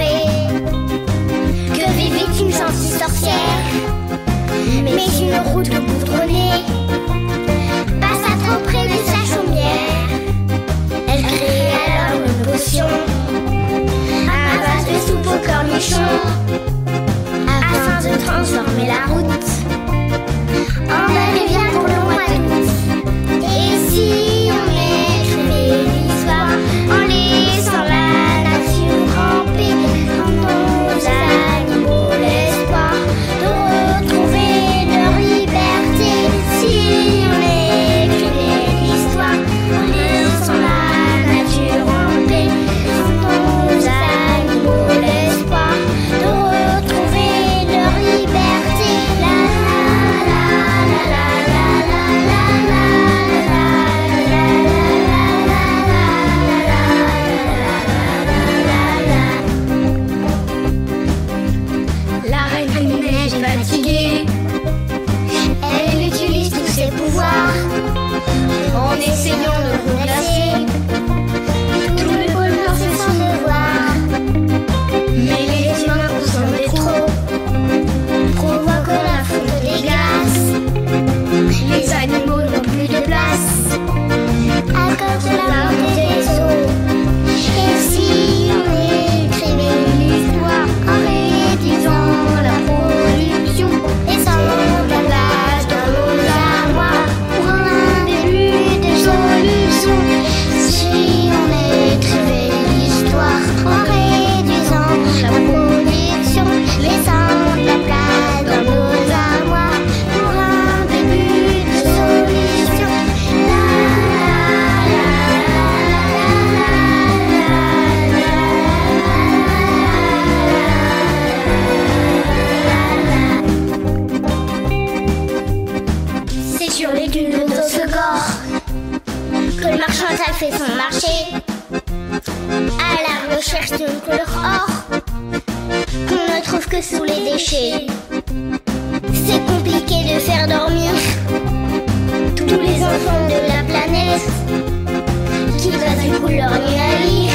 forêt que vivait une gentille sorcière. Mais une route goudronnée passa trop près de sa chaumière. Elle créa alors une potion à base de soupe aux cornichons, afin de transformer la route en belle rivière pour le mois d'août. Et si on écrivait l'histoire en laissant la nature ramper, en nos animaux l'espoir de retrouver leur liberté. Si on écrivait l'histoire en laissant la nature ramper, en nos animaux l'espoir de retrouver leur liberté. La la la la la la la. La reine des neiges est fatiguée. Elle utilise tous ses pouvoirs en essayant de remplacer tout le bonheur c'est son devoir. Mais les humains consomment trop, provoquant la fonte des glaces. Les animaux n'ont plus de place à cause de la montée des eaux. Et si on écrivait l'histoire en réduisant la production, laissant la place dans nos armoires pour un début de solution. Si on écrivait l'histoire en réduisant la production, laissant la place dans nos armoires pour un début de solution. C'est sur les dunes de Nosogor que le marchandage fait son marché, à la recherche d'une couleur or qu'on ne trouve que sous les déchets. C'est compliqué de faire dormir tous les enfants de la planète qui passent du coup leur nuit à lire.